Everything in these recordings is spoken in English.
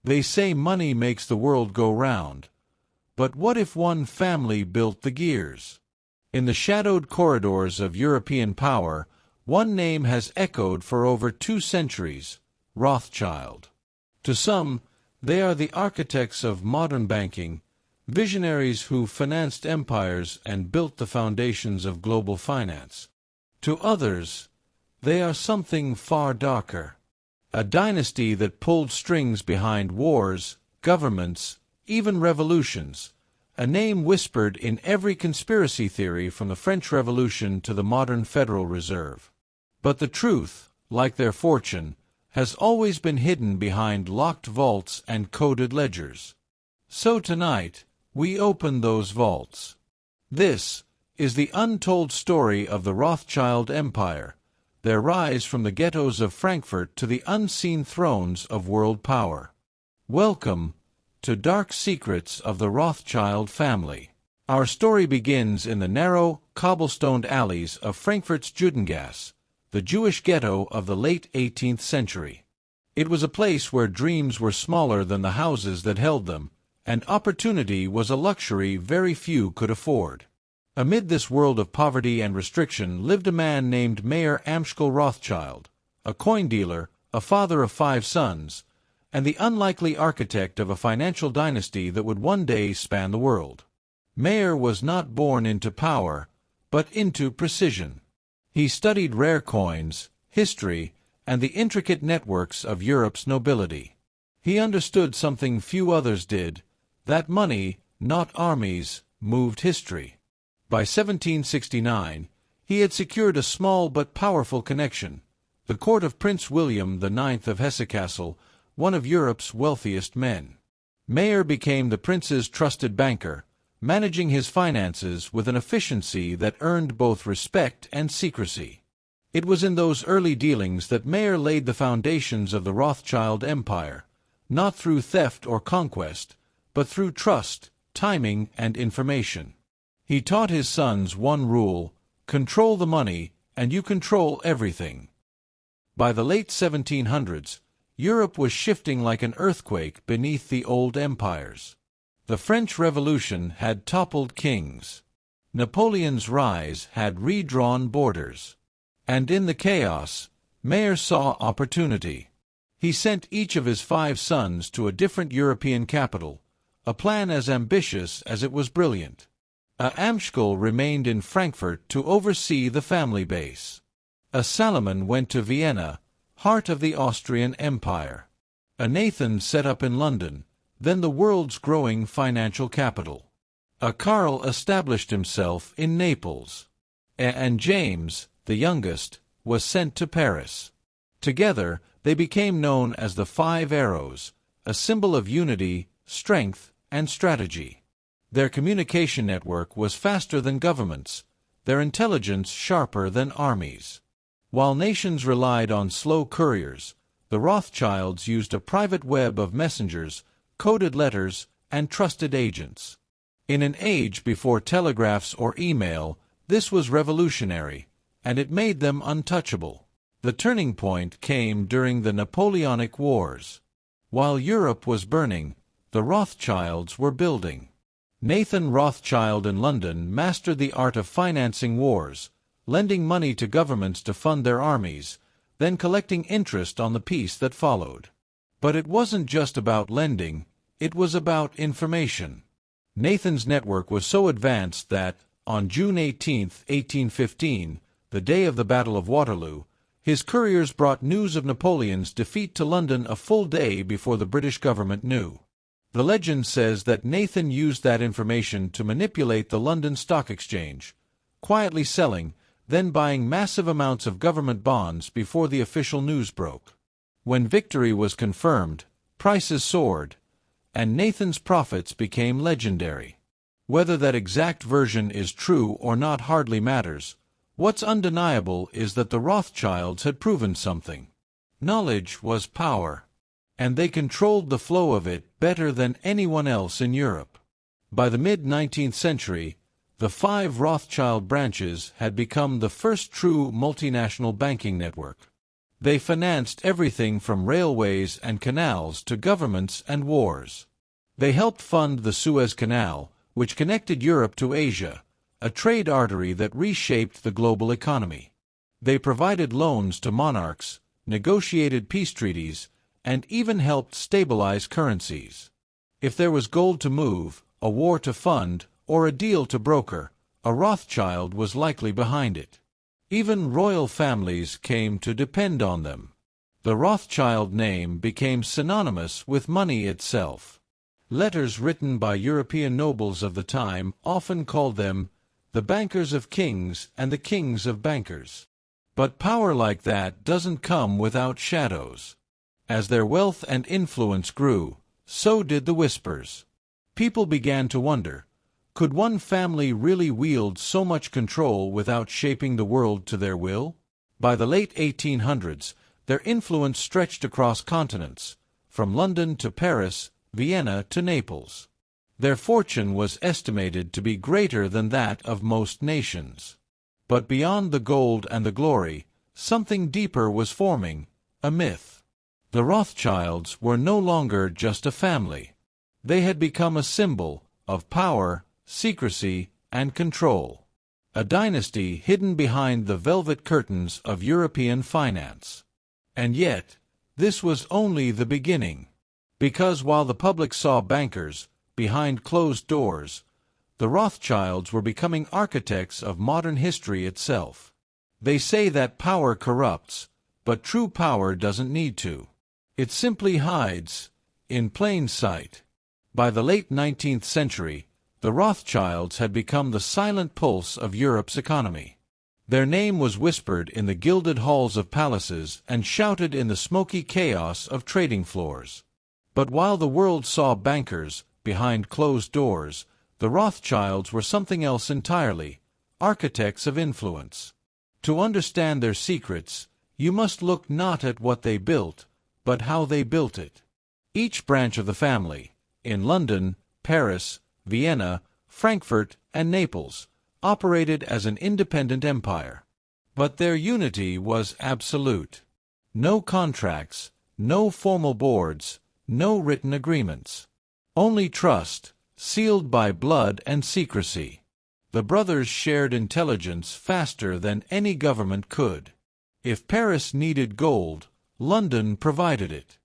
They say money makes the world go round. But what if one family built the gears? In the shadowed corridors of European power, one name has echoed for over 2 centuries: Rothschild. To some, they are the architects of modern banking, visionaries who financed empires and built the foundations of global finance. To others, they are something far darker. A dynasty that pulled strings behind wars, governments, even revolutions. A name whispered in every conspiracy theory from the French Revolution to the modern Federal Reserve. But the truth, like their fortune, has always been hidden behind locked vaults and coded ledgers. So tonight, we open those vaults. This is the untold story of the Rothschild Empire, their rise from the ghettos of Frankfurt to the unseen thrones of world power. Welcome to Dark Secrets of the Rothschild Family. Our story begins in the narrow, cobblestoned alleys of Frankfurt's Judengasse, the Jewish ghetto of the late 18th century. It was a place where dreams were smaller than the houses that held them, and opportunity was a luxury very few could afford. Amid this world of poverty and restriction lived a man named Mayer Amschel Rothschild, a coin dealer, a father of 5 sons, and the unlikely architect of a financial dynasty that would one day span the world. Mayer was not born into power, but into precision. He studied rare coins, history, and the intricate networks of Europe's nobility. He understood something few others did, that money, not armies, moved history. By 1769, he had secured a small but powerful connection, the court of Prince William IX of Hesse-Kassel, one of Europe's wealthiest men. Mayer became the prince's trusted banker, managing his finances with an efficiency that earned both respect and secrecy. It was in those early dealings that Mayer laid the foundations of the Rothschild Empire, not through theft or conquest, but through trust, timing, and information. He taught his sons one rule: control the money, and you control everything. By the late 1700s, Europe was shifting like an earthquake beneath the old empires. The French Revolution had toppled kings. Napoleon's rise had redrawn borders. And in the chaos, Mayer saw opportunity. He sent each of his 5 sons to a different European capital, a plan as ambitious as it was brilliant. A Amschel remained in Frankfurt to oversee the family base. A Salomon went to Vienna, heart of the Austrian Empire. A Nathan set up in London, then the world's growing financial capital. A Karl established himself in Naples. And James, the youngest, was sent to Paris. Together, they became known as the 5 Arrows, a symbol of unity, strength, and strategy. Their communication network was faster than governments, their intelligence sharper than armies. While nations relied on slow couriers, the Rothschilds used a private web of messengers, coded letters, and trusted agents. In an age before telegraphs or email, this was revolutionary, and it made them untouchable. The turning point came during the Napoleonic Wars. While Europe was burning, the Rothschilds were building. Nathan Rothschild in London mastered the art of financing wars, lending money to governments to fund their armies, then collecting interest on the peace that followed. But it wasn't just about lending, it was about information. Nathan's network was so advanced that, on June 18, 1815, the day of the Battle of Waterloo, his couriers brought news of Napoleon's defeat to London a full day before the British government knew. The legend says that Nathan used that information to manipulate the London Stock Exchange, quietly selling, then buying massive amounts of government bonds before the official news broke. When victory was confirmed, prices soared, and Nathan's profits became legendary. Whether that exact version is true or not hardly matters. What's undeniable is that the Rothschilds had proven something. Knowledge was power, and they controlled the flow of it better than anyone else in Europe. By the mid-19th century, the 5 Rothschild branches had become the first true multinational banking network. They financed everything from railways and canals to governments and wars. They helped fund the Suez Canal, which connected Europe to Asia, a trade artery that reshaped the global economy. They provided loans to monarchs, negotiated peace treaties, and even helped stabilize currencies. If there was gold to move, a war to fund, or a deal to broker, a Rothschild was likely behind it. Even royal families came to depend on them. The Rothschild name became synonymous with money itself. Letters written by European nobles of the time often called them the bankers of kings and the kings of bankers. But power like that doesn't come without shadows. As their wealth and influence grew, so did the whispers. People began to wonder, could one family really wield so much control without shaping the world to their will? By the late 1800s, their influence stretched across continents, from London to Paris, Vienna to Naples. Their fortune was estimated to be greater than that of most nations. But beyond the gold and the glory, something deeper was forming, a myth. The Rothschilds were no longer just a family. They had become a symbol of power, secrecy, and control. A dynasty hidden behind the velvet curtains of European finance. And yet, this was only the beginning. Because while the public saw bankers behind closed doors, the Rothschilds were becoming architects of modern history itself. They say that power corrupts, but true power doesn't need to. It simply hides, in plain sight. By the late 19th century, the Rothschilds had become the silent pulse of Europe's economy. Their name was whispered in the gilded halls of palaces and shouted in the smoky chaos of trading floors. But while the world saw bankers behind closed doors, the Rothschilds were something else entirely, architects of influence. To understand their secrets, you must look not at what they built, but how they built it. Each branch of the family, in London, Paris, Vienna, Frankfurt, and Naples, operated as an independent empire. But their unity was absolute. No contracts, no formal boards, no written agreements. Only trust, sealed by blood and secrecy. The brothers shared intelligence faster than any government could. If Paris needed gold, London provided it.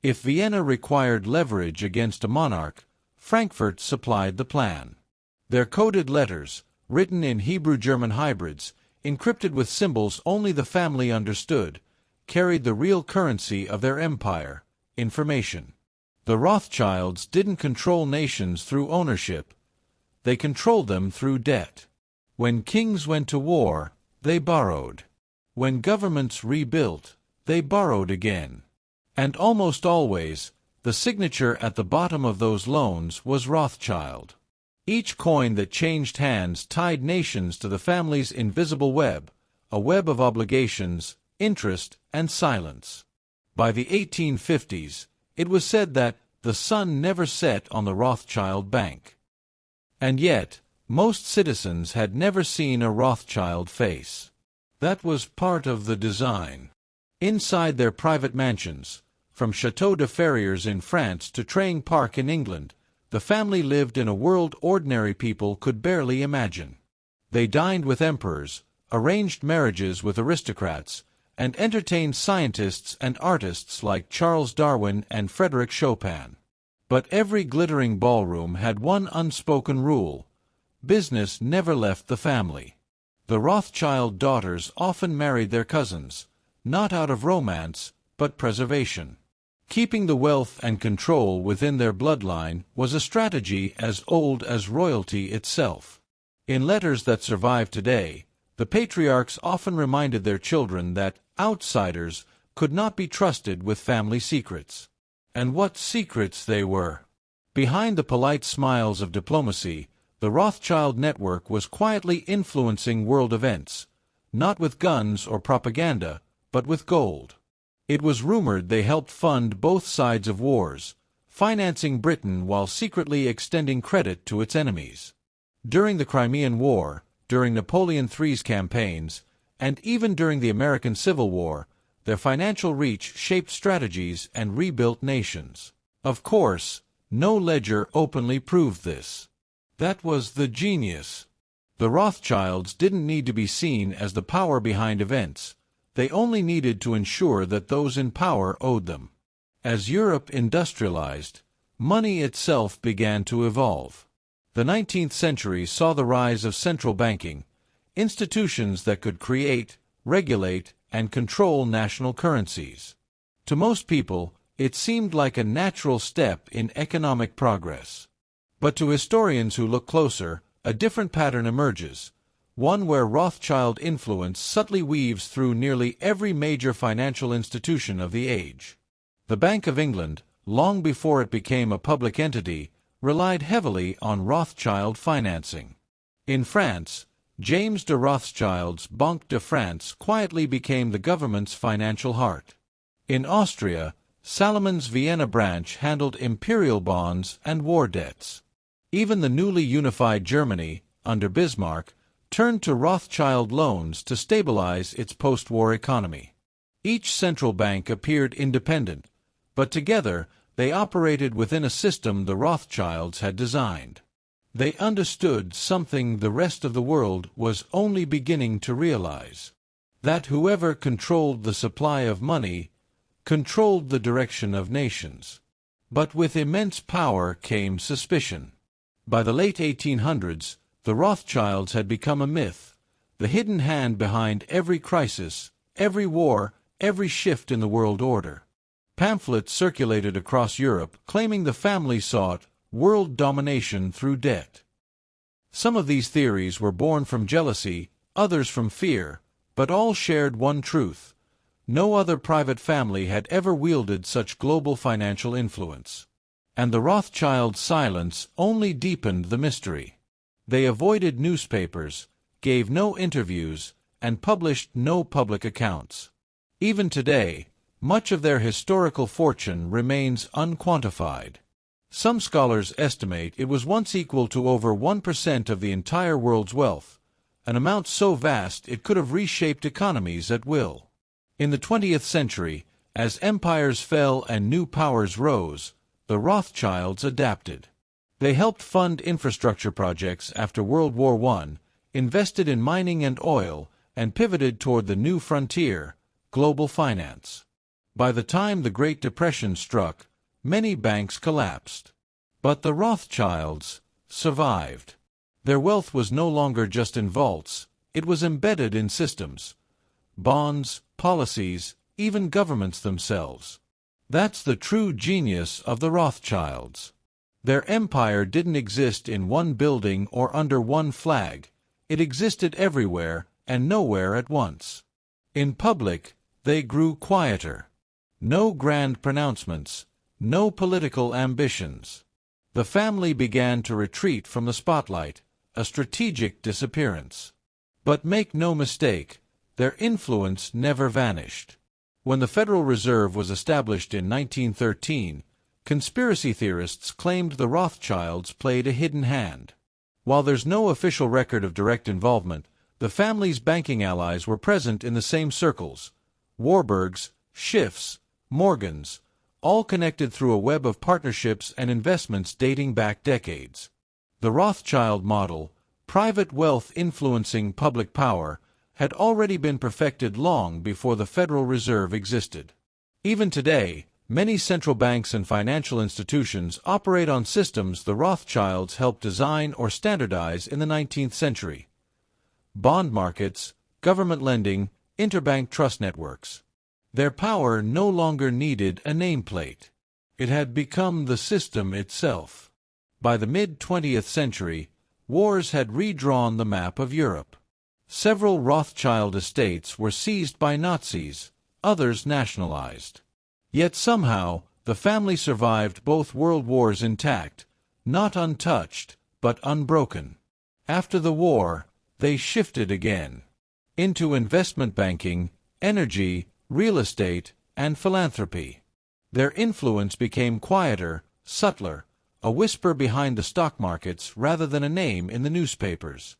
If Vienna required leverage against a monarch, Frankfurt supplied the plan. Their coded letters, written in Hebrew-German hybrids, encrypted with symbols only the family understood, carried the real currency of their empire, information. The Rothschilds didn't control nations through ownership. They controlled them through debt. When kings went to war, they borrowed. When governments rebuilt, they borrowed again. And almost always, the signature at the bottom of those loans was Rothschild. Each coin that changed hands tied nations to the family's invisible web, a web of obligations, interest, and silence. By the 1850s, it was said that the sun never set on the Rothschild bank. And yet, most citizens had never seen a Rothschild face. That was part of the design. Inside their private mansions, from Château de Ferrières in France to Traying Park in England, the family lived in a world ordinary people could barely imagine. They dined with emperors, arranged marriages with aristocrats, and entertained scientists and artists like Charles Darwin and Frédéric Chopin. But every glittering ballroom had one unspoken rule: business never left the family. The Rothschild daughters often married their cousins, not out of romance, but preservation. Keeping the wealth and control within their bloodline was a strategy as old as royalty itself. In letters that survive today, the patriarchs often reminded their children that outsiders could not be trusted with family secrets. And what secrets they were! Behind the polite smiles of diplomacy, the Rothschild network was quietly influencing world events, not with guns or propaganda, but with gold. It was rumored they helped fund both sides of wars, financing Britain while secretly extending credit to its enemies. During the Crimean War, during Napoleon III's campaigns, and even during the American Civil War, their financial reach shaped strategies and rebuilt nations. Of course, no ledger openly proved this. That was the genius. The Rothschilds didn't need to be seen as the power behind events. They only needed to ensure that those in power owed them. As Europe industrialized, money itself began to evolve. The 19th century saw the rise of central banking, institutions that could create, regulate, and control national currencies. To most people, it seemed like a natural step in economic progress. But to historians who look closer, a different pattern emerges, one where Rothschild influence subtly weaves through nearly every major financial institution of the age. The Bank of England, long before it became a public entity, relied heavily on Rothschild financing. In France, James de Rothschild's Banque de France quietly became the government's financial heart. In Austria, Salomon's Vienna branch handled imperial bonds and war debts. Even the newly unified Germany, under Bismarck, turned to Rothschild loans to stabilize its post-war economy. Each central bank appeared independent, but together they operated within a system the Rothschilds had designed. They understood something the rest of the world was only beginning to realize: that whoever controlled the supply of money controlled the direction of nations. But with immense power came suspicion. By the late 1800s, the Rothschilds had become a myth, the hidden hand behind every crisis, every war, every shift in the world order. Pamphlets circulated across Europe claiming the family sought world domination through debt. Some of these theories were born from jealousy, others from fear, but all shared one truth: no other private family had ever wielded such global financial influence. And the Rothschilds' silence only deepened the mystery. They avoided newspapers, gave no interviews, and published no public accounts. Even today, much of their historical fortune remains unquantified. Some scholars estimate it was once equal to over 1% of the entire world's wealth, an amount so vast it could have reshaped economies at will. In the 20th century, as empires fell and new powers rose, the Rothschilds adapted. They helped fund infrastructure projects after World War I, invested in mining and oil, and pivoted toward the new frontier, global finance. By the time the Great Depression struck, many banks collapsed. But the Rothschilds survived. Their wealth was no longer just in vaults, it was embedded in systems, bonds, policies, even governments themselves. That's the true genius of the Rothschilds. Their empire didn't exist in one building or under one flag. It existed everywhere and nowhere at once. In public, they grew quieter. No grand pronouncements, no political ambitions. The family began to retreat from the spotlight, a strategic disappearance. But make no mistake, their influence never vanished. When the Federal Reserve was established in 1913, conspiracy theorists claimed the Rothschilds played a hidden hand. While there's no official record of direct involvement, the family's banking allies were present in the same circles: Warburgs, Schiffs, Morgans, all connected through a web of partnerships and investments dating back decades. The Rothschild model, private wealth influencing public power, had already been perfected long before the Federal Reserve existed. Even today, many central banks and financial institutions operate on systems the Rothschilds helped design or standardize in the 19th century. Bond markets, government lending, interbank trust networks. Their power no longer needed a nameplate. It had become the system itself. By the mid-20th century, wars had redrawn the map of Europe. Several Rothschild estates were seized by Nazis, others nationalized. Yet somehow, the family survived both world wars intact, not untouched, but unbroken. After the war, they shifted again into investment banking, energy, real estate, and philanthropy. Their influence became quieter, subtler, a whisper behind the stock markets rather than a name in the newspapers.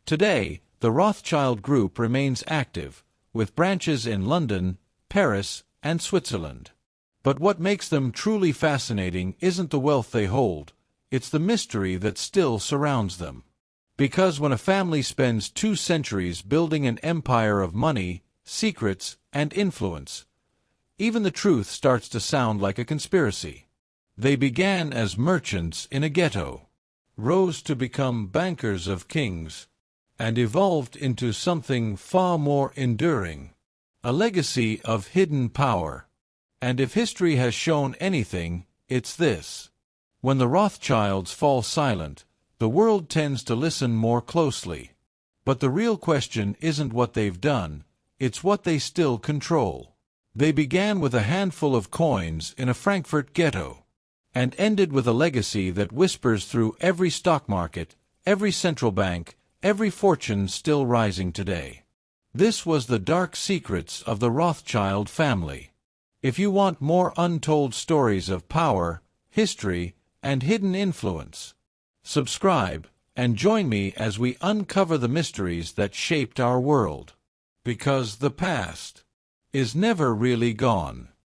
Today, the Rothschild Group remains active, with branches in London, Paris, and Switzerland. But what makes them truly fascinating isn't the wealth they hold, it's the mystery that still surrounds them. Because when a family spends 2 centuries building an empire of money, secrets, and influence, even the truth starts to sound like a conspiracy. They began as merchants in a ghetto, rose to become bankers of kings, and evolved into something far more enduring, a legacy of hidden power. And if history has shown anything, it's this. When the Rothschilds fall silent, the world tends to listen more closely. But the real question isn't what they've done, it's what they still control. They began with a handful of coins in a Frankfurt ghetto, and ended with a legacy that whispers through every stock market, every central bank, every fortune still rising today. This was the dark secrets of the Rothschild family. If you want more untold stories of power, history, and hidden influence, subscribe and join me as we uncover the mysteries that shaped our world. Because the past is never really gone.